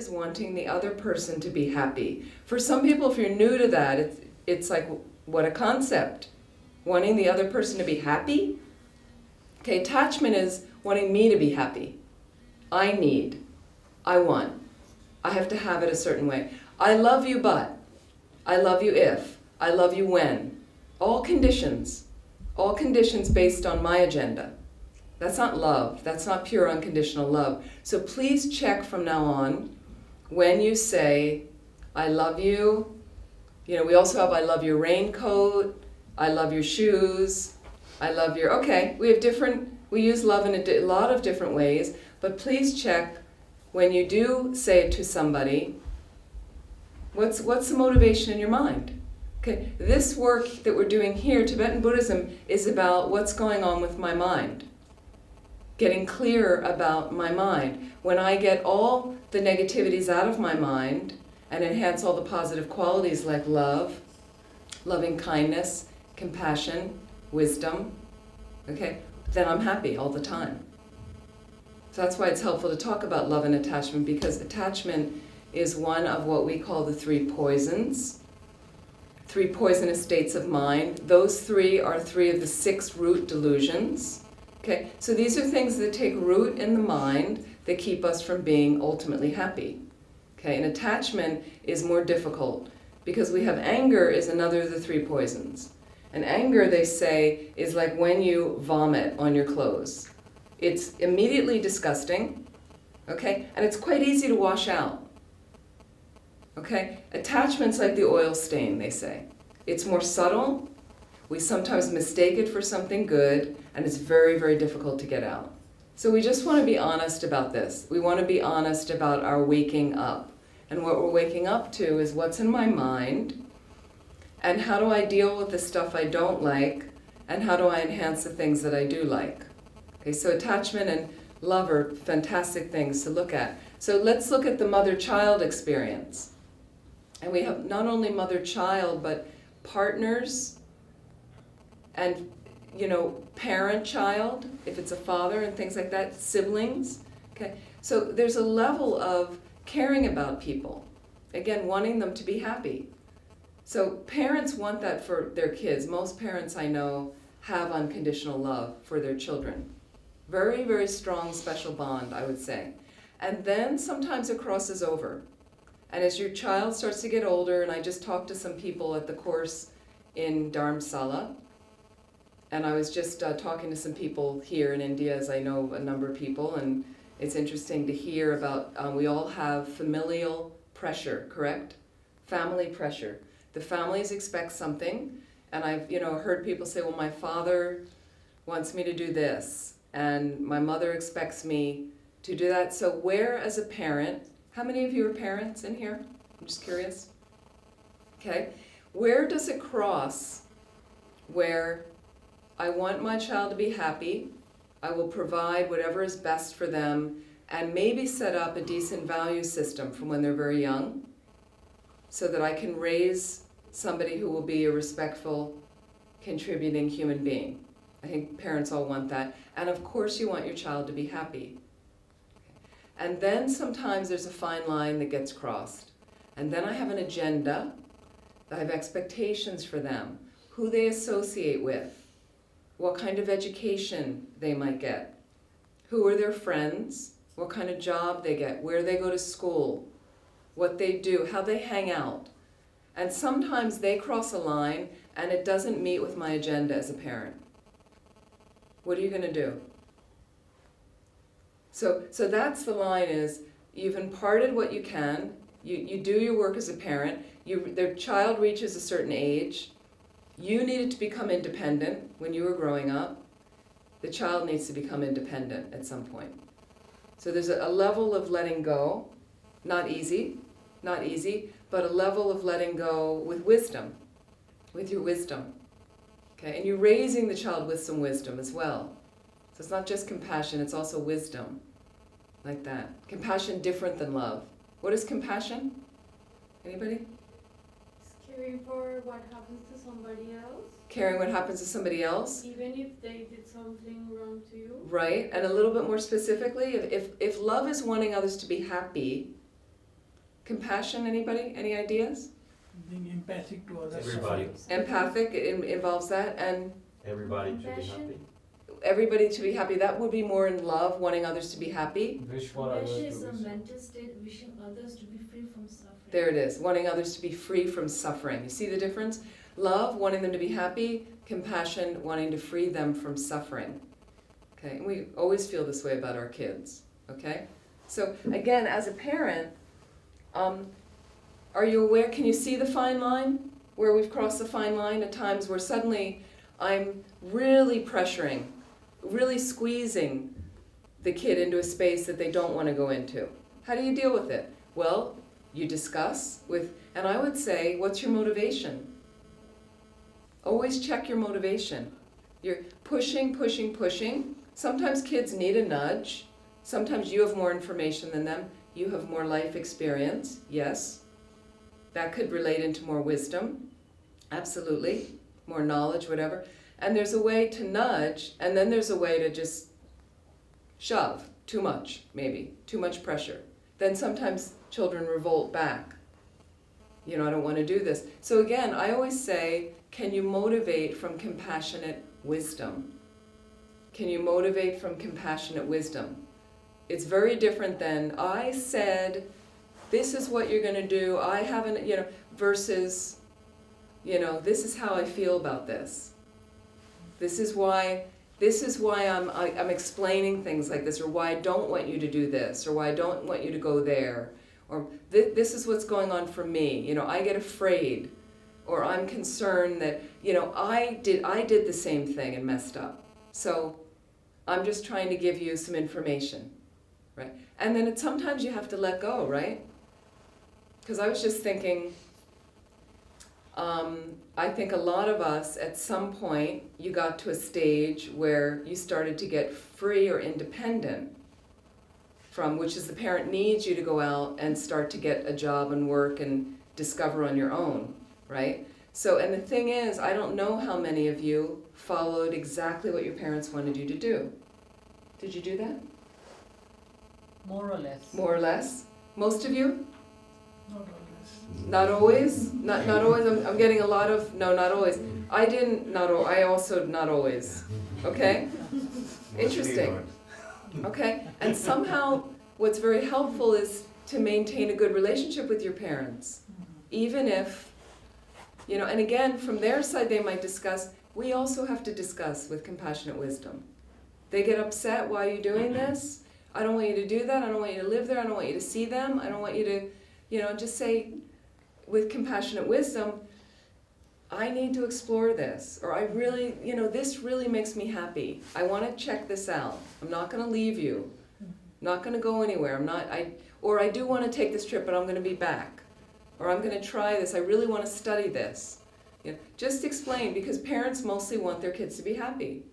is wanting the other person to be happy. For some people, if you're new to that, it's like, what a concept. Wanting the other person to be happy? Okay, attachment is wanting me to be happy. I need. I want. I have to have it a certain way. I love you, but. I love you if. I love you when. All conditions. All conditions based on my agenda. That's not love. That's not pure unconditional love. So please check from now on when you say, I love you. You know, we also have I love your raincoat. I love your shoes. I love your, okay, we use love in a lot of different ways, but please check when you do say it to somebody, what's the motivation in your mind? Okay, this work that we're doing here, Tibetan Buddhism, is about what's going on with my mind. Getting clear about my mind. When I get all the negativities out of my mind and enhance all the positive qualities like love, loving kindness, compassion, wisdom, okay, then I'm happy all the time. So that's why it's helpful to talk about love and attachment, because attachment is one of what we call the three poisons, three poisonous states of mind. Those three are three of the 6 root delusions. Okay, so these are things that take root in the mind that keep us from being ultimately happy. Okay, and attachment is more difficult because we have anger is another of the 3 poisons. And anger, they say, is like when you vomit on your clothes. It's immediately disgusting, okay, and it's quite easy to wash out. Okay, attachment's like the oil stain, they say. It's more subtle. We sometimes mistake it for something good, and it's very, very difficult to get out. So we just want to be honest about this. We want to be honest about our waking up. And what we're waking up to is what's in my mind, and how do I deal with the stuff I don't like, and how do I enhance the things that I do like. Okay, so attachment and love are fantastic things to look at. So let's look at the mother-child experience. And we have not only mother-child, but partners, and, you know, parent-child, if it's a father and things like that, siblings. Okay, so there's a level of caring about people. Again, wanting them to be happy. So parents want that for their kids. Most parents I know have unconditional love for their children. Very, very strong, special bond, I would say. And then sometimes it crosses over. And as your child starts to get older, and I just talked to some people at the course in Dharamsala, and I was just talking to some people here in India, as I know a number of people, and it's interesting to hear about, we all have familial pressure, correct? Family pressure. The families expect something, and I've heard people say, well, my father wants me to do this, and my mother expects me to do that. So where, as a parent, how many of you are parents in here? I'm just curious. Okay, where does it cross where I want my child to be happy, I will provide whatever is best for them, and maybe set up a decent value system from when they're very young, so that I can raise somebody who will be a respectful, contributing human being. I think parents all want that. And of course you want your child to be happy. And then sometimes there's a fine line that gets crossed. And then I have an agenda. I have expectations for them, who they associate with, what kind of education they might get, who are their friends, what kind of job they get, where they go to school, what they do, how they hang out. And sometimes they cross a line and it doesn't meet with my agenda as a parent. What are you going to do? So that's the line, is you've imparted what you can, you do your work as a parent, their child reaches a certain age, you needed to become independent when you were growing up, the child needs to become independent at some point. So there's a level of letting go, not easy, but a level of letting go with wisdom, with your wisdom. Okay, and you're raising the child with some wisdom as well. So it's not just compassion, it's also wisdom, like that. Compassion different than love. What is compassion? Anybody? It's caring for what happens to somebody else. Caring what happens to somebody else? Even if they did something wrong to you. Right, and a little bit more specifically, if love is wanting others to be happy, Compassion, anybody? Any ideas? Being empathic to others. Everybody. Empathic, it involves that, and Everybody should be Compassion. happy. everybody to be happy. That would be more in love, wanting others to be happy. Wish for others Compassion is to a be mental state wishing others to be free from suffering. There it is, wanting others to be free from suffering. You see the difference? Love, wanting them to be happy. Compassion, wanting to free them from suffering. Okay, and we always feel this way about our kids. Okay? So again, as a parent, are you aware, can you see the fine line? Where we've crossed the fine line at times where suddenly I'm really pressuring, really squeezing the kid into a space that they don't want to go into. How do you deal with it? Well, you discuss with, and I would say, what's your motivation? Always check your motivation. You're pushing, pushing, pushing. Sometimes kids need a nudge. Sometimes you have more information than them. You have more life experience, yes. That could relate into more wisdom, absolutely, more knowledge, whatever. And there's a way to nudge, and then there's a way to just shove, too much, maybe, too much pressure. Then sometimes children revolt back. You know, I don't want to do this. So again, I always say, can you motivate from compassionate wisdom? Can you motivate from compassionate wisdom? It's very different than, I said, this is what you're going to do, I haven't, you know, versus, you know, this is how I feel about this. This is why I'm explaining things like this, or why I don't want you to do this, or why I don't want you to go there, or this is what's going on for me. You know, I get afraid, or I'm concerned that, you know, I did the same thing and messed up. So I'm just trying to give you some information, right? And then sometimes you have to let go, right? Because I was just thinking, I think a lot of us, at some point, you got to a stage where you started to get free or independent from, which is the parent needs you to go out and start to get a job and work and discover on your own, right? So, and the thing is, I don't know how many of you followed exactly what your parents wanted you to do. Did you do that? More or less. More or less? Most of you? Not always. Not always? Not always? I'm getting a lot of, no, not always. I didn't, I also not always. Okay? Interesting. Okay? And somehow what's very helpful is to maintain a good relationship with your parents. Even if, you know, and again, from their side they might discuss, we also have to discuss with compassionate wisdom. They get upset, why are you doing this? I don't want you to do that, I don't want you to live there, I don't want you to see them, I don't want you to, you know, just say, with compassionate wisdom, I need to explore this, or I really, you know, this really makes me happy. I want to check this out. I'm not going to leave you. Not going to go anywhere. I do want to take this trip, but I'm going to be back. Or I'm going to try this. I really want to study this. You know, just explain, because parents mostly want their kids to be happy.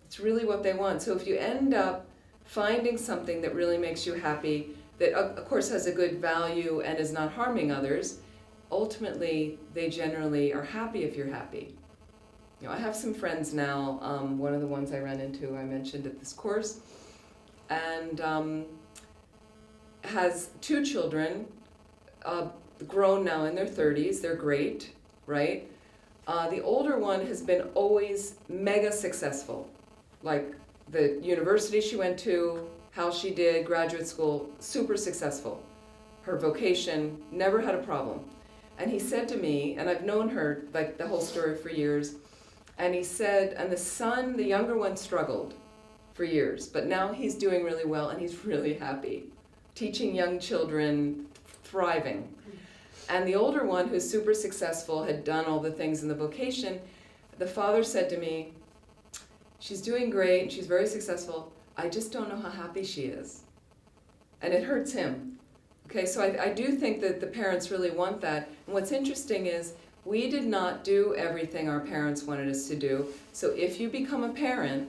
It's really what they want. So if you end up finding something that really makes you happy, that of course has a good value and is not harming others, ultimately they generally are happy if you're happy. You know, I have some friends now, one of the ones I ran into, I mentioned at this course, and has 2 children, grown now in their 30s, they're great, right? The older one has been always mega successful, like the university she went to, how she did, graduate school, super successful. Her vocation, never had a problem. And he said to me, and I've known her, like the whole story for years, and he said, and the son, the younger one, struggled for years, but now he's doing really well and he's really happy. Teaching young children, thriving. And the older one, who's super successful, had done all the things in the vocation, the father said to me, she's doing great, she's very successful, I just don't know how happy she is. And it hurts him. Okay, so I do think that the parents really want that. And what's interesting is we did not do everything our parents wanted us to do. So if you become a parent,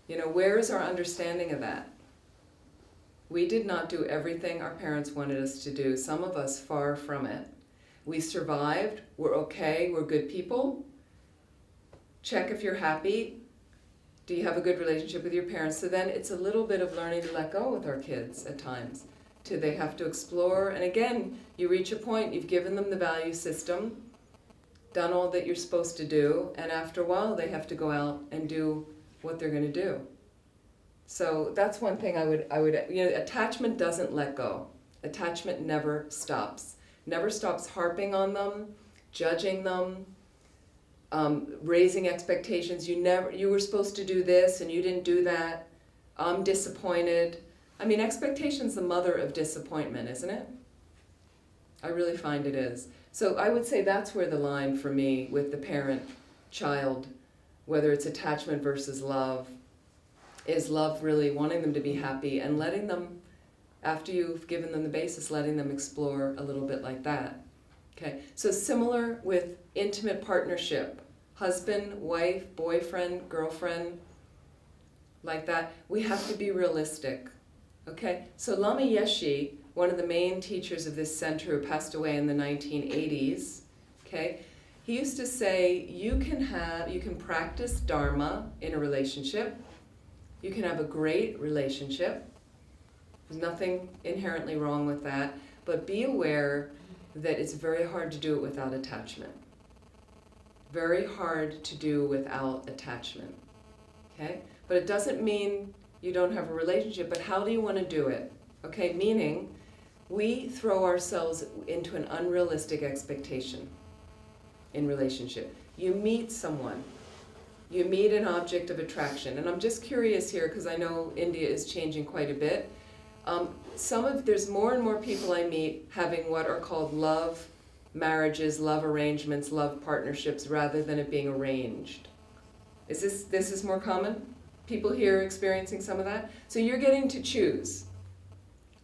you know, where is our understanding of that? We did not do everything our parents wanted us to do. Some of us far from it. We survived, we're okay, we're good people. Check if you're happy. Do you have a good relationship with your parents? So then it's a little bit of learning to let go with our kids at times. they have to explore. And again, you reach a point, you've given them the value system, done all that you're supposed to do, and after a while they have to go out and do what they're going to do. So that's one thing I would, attachment doesn't let go. Attachment never stops. Never stops harping on them, judging them, raising expectations. You were supposed to do this and you didn't do that. I'm disappointed. Expectation's the mother of disappointment, isn't it? I really find it is. So I would say that's where the line for me with the parent-child, whether it's attachment versus love, is love really wanting them to be happy and letting them, after you've given them the basis, letting them explore a little bit like that. Okay, so similar with intimate partnership, husband, wife, boyfriend, girlfriend, like that, we have to be realistic. Okay, so Lama Yeshe, one of the main teachers of this center who passed away in the 1980s, okay, he used to say, you can practice Dharma in a relationship, you can have a great relationship, there's nothing inherently wrong with that, but be aware that it's very hard to do it without attachment. Very hard to do without attachment, okay? But it doesn't mean you don't have a relationship, but how do you want to do it? Okay, meaning we throw ourselves into an unrealistic expectation in relationship. You meet someone, you meet an object of attraction, and I'm just curious here because I know India is changing quite a bit. There's more and more people I meet having what are called love marriages, love arrangements, love partnerships, rather than it being arranged. This is more common? People here experiencing some of that? So you're getting to choose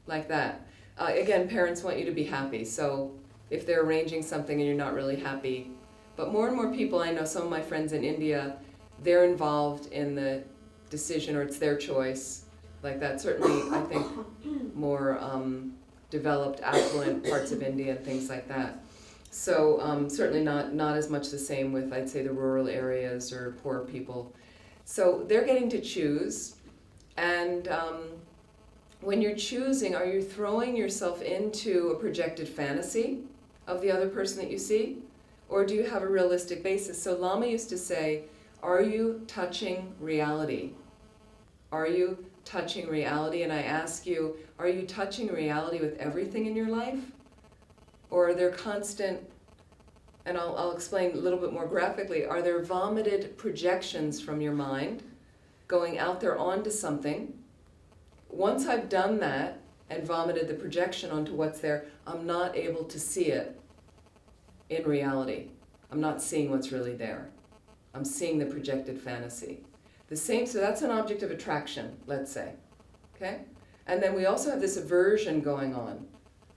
like that. Again, parents want you to be happy, so if they're arranging something and you're not really happy. But more and more people I know, some of my friends in India, they're involved in the decision, or it's their choice, like that. Certainly, I think, more developed, affluent parts of India and things like that. So certainly not as much the same with, I'd say, the rural areas or poor people. So they're getting to choose, and when you're choosing, are you throwing yourself into a projected fantasy of the other person that you see? Or do you have a realistic basis? So Lama used to say, are you touching reality? Are you touching reality? And I ask you, are you touching reality with everything in your life? Or are there constant, and I'll explain a little bit more graphically, are there vomited projections from your mind going out there onto something? Once I've done that and vomited the projection onto what's there, I'm not able to see it in reality. I'm not seeing what's really there. I'm seeing the projected fantasy. So that's an object of attraction, let's say, okay? And then we also have this aversion going on,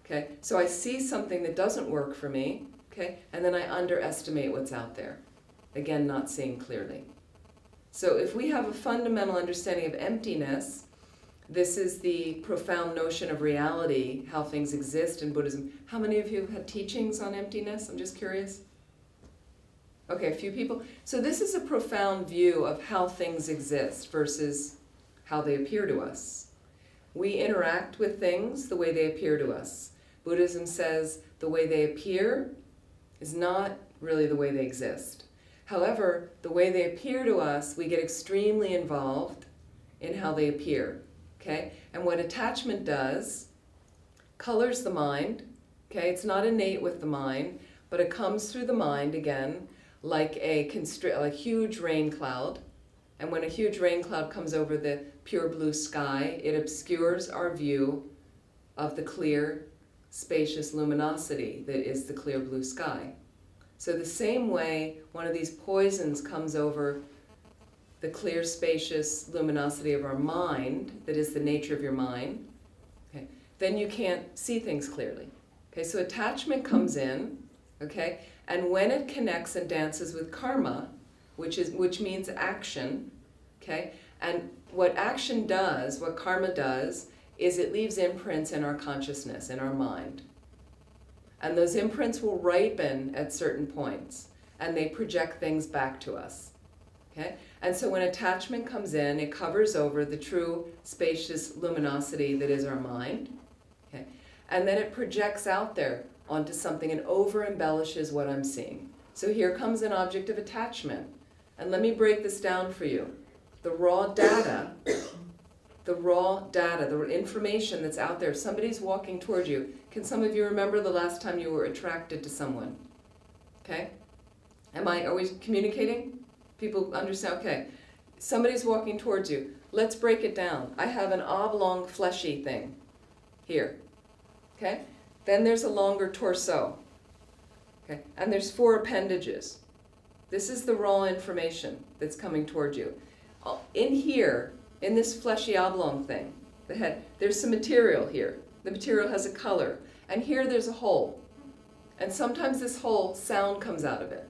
okay? So I see something that doesn't work for me, okay? And then I underestimate what's out there. Again, not seeing clearly. So if we have a fundamental understanding of emptiness, this is the profound notion of reality, how things exist in Buddhism. How many of you have had teachings on emptiness? I'm just curious. Okay, a few people. So this is a profound view of how things exist versus how they appear to us. We interact with things the way they appear to us. Buddhism says the way they appear is not really the way they exist. However, the way they appear to us, we get extremely involved in how they appear. Okay? And what attachment does, colors the mind. Okay? It's not innate with the mind, but it comes through the mind again, like a huge rain cloud. And when a huge rain cloud comes over the pure blue sky, it obscures our view of the clear, spacious luminosity that is the clear blue sky. So the same way one of these poisons comes over the clear, spacious luminosity of our mind, that is the nature of your mind, okay, then you can't see things clearly. Okay, so attachment comes in, okay, and when it connects and dances with karma, which means action, okay, and what action does, what karma does, is it leaves imprints in our consciousness, in our mind. And those imprints will ripen at certain points, and they project things back to us. Okay? And so when attachment comes in, it covers over the true spacious luminosity that is our mind. Okay? And then it projects out there onto something and over-embellishes what I'm seeing. So here comes an object of attachment. And let me break this down for you. The raw data, the information that's out there, if somebody's walking toward you, can some of you remember the last time you were attracted to someone? Okay? Are we communicating? People understand? Okay. Somebody's walking towards you. Let's break it down. I have an oblong fleshy thing here. Okay? Then there's a longer torso. Okay? And there's 4 appendages. This is the raw information that's coming toward you. In here, in this fleshy oblong thing, the head, there's some material here. The material has a color. And here there's a hole. And sometimes this hole, sound comes out of it.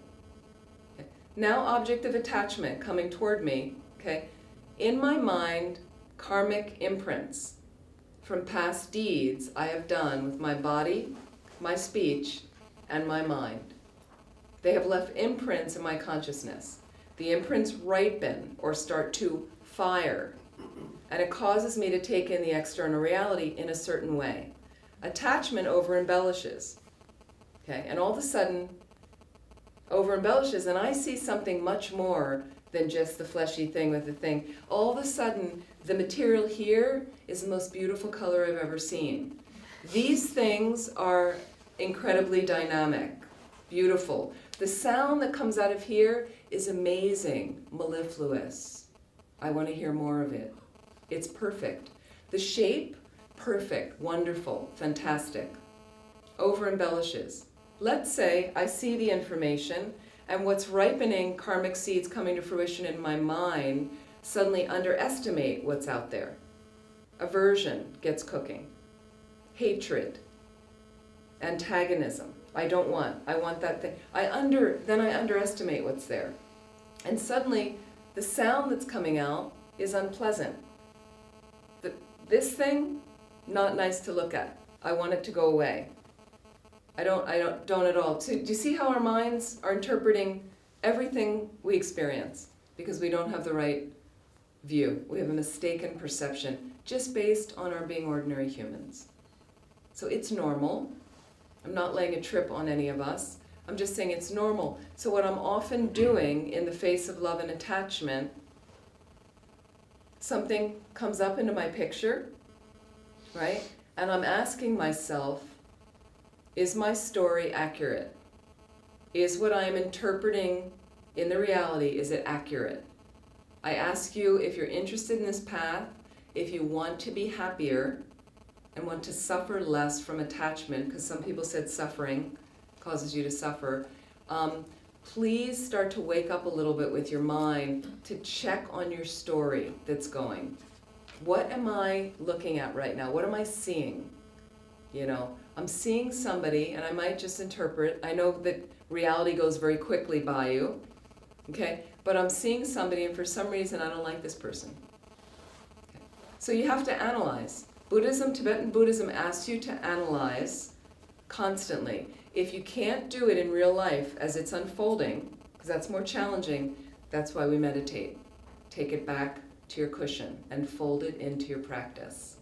Okay. Now object of attachment coming toward me. Okay. In my mind, karmic imprints from past deeds I have done with my body, my speech, and my mind. They have left imprints in my consciousness. The imprints ripen or start to fire, and it causes me to take in the external reality in a certain way. Attachment over-embellishes, okay? And all of a sudden, over-embellishes, and I see something much more than just the fleshy thing with the thing. All of a sudden, the material here is the most beautiful color I've ever seen. These things are incredibly dynamic, beautiful. The sound that comes out of here is amazing, mellifluous. I want to hear more of it. It's perfect. The shape, perfect, wonderful, fantastic. Over-embellishes. Let's say I see the information, and what's ripening karmic seeds coming to fruition in my mind suddenly underestimate what's out there. Aversion gets cooking. Hatred. Antagonism. I want that thing. Then I underestimate what's there. And suddenly, the sound that's coming out is unpleasant. This thing, not nice to look at. I want it to go away. I don't at all. So do you see how our minds are interpreting everything we experience? Because we don't have the right view. We have a mistaken perception just based on our being ordinary humans. So it's normal. I'm not laying a trip on any of us. I'm just saying it's normal. So what I'm often doing in the face of love and attachment, something comes up into my picture, right? And I'm asking myself, is my story accurate? Is what I'm interpreting in the reality, is it accurate? I ask you if you're interested in this path, if you want to be happier and want to suffer less from attachment, because some people said suffering causes you to suffer, please start to wake up a little bit with your mind to check on your story that's going. What am I looking at right now? What am I seeing? You know, I'm seeing somebody, and I might just interpret. I know that reality goes very quickly by you, okay? But I'm seeing somebody, and for some reason, I don't like this person. Okay. So you have to analyze. Buddhism, Tibetan Buddhism asks you to analyze constantly. If you can't do it in real life as it's unfolding, because that's more challenging, that's why we meditate. Take it back to your cushion and fold it into your practice.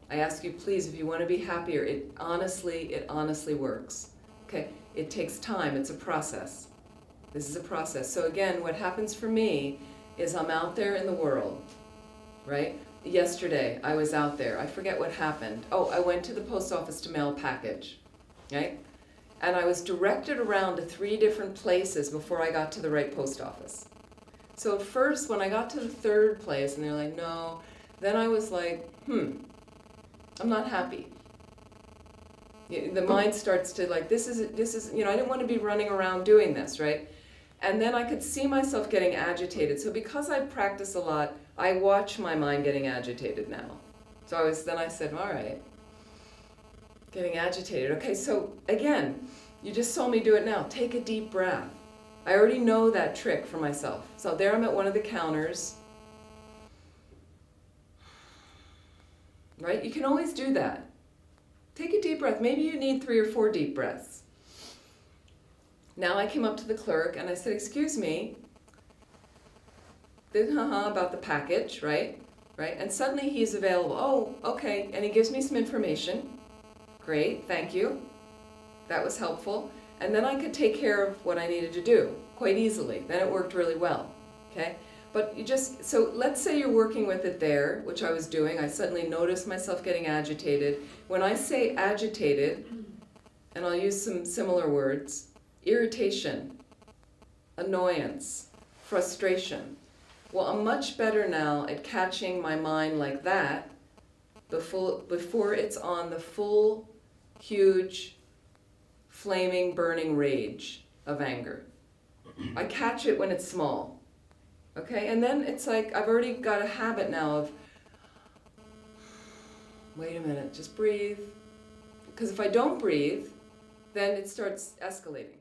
I ask you, please, if you want to be happier, it honestly works. Okay? It takes time. It's a process. This is a process. So again, what happens for me is I'm out there in the world, right? Yesterday, I was out there. I forget what happened. Oh, I went to the post office to mail a package, right? And I was directed around to 3 different places before I got to the right post office. So at first, when I got to the 3rd place, and they're like, no, then I was like, I'm not happy. The mind starts to like, this is, I didn't want to be running around doing this, right? And then I could see myself getting agitated. So because I practice a lot, I watch my mind getting agitated now. So I said, all right, getting agitated. Okay, so again, you just saw me do it now. Take a deep breath. I already know that trick for myself. So there I'm at one of the counters. Right? You can always do that. Take a deep breath. Maybe you need 3 or 4 deep breaths. Now I came up to the clerk and I said, excuse me, about the package, right? right? And suddenly he's available. Oh, okay, and he gives me some information. Great, thank you. That was helpful. And then I could take care of what I needed to do quite easily. Then it worked really well, okay? But so let's say you're working with it there, which I was doing. I suddenly noticed myself getting agitated. When I say agitated, and I'll use some similar words, irritation, annoyance, frustration. Well, I'm much better now at catching my mind like that before it's on the full, huge, flaming, burning rage of anger. I catch it when it's small. Okay, and then it's like I've already got a habit now of, wait a minute, just breathe. Because if I don't breathe, then it starts escalating.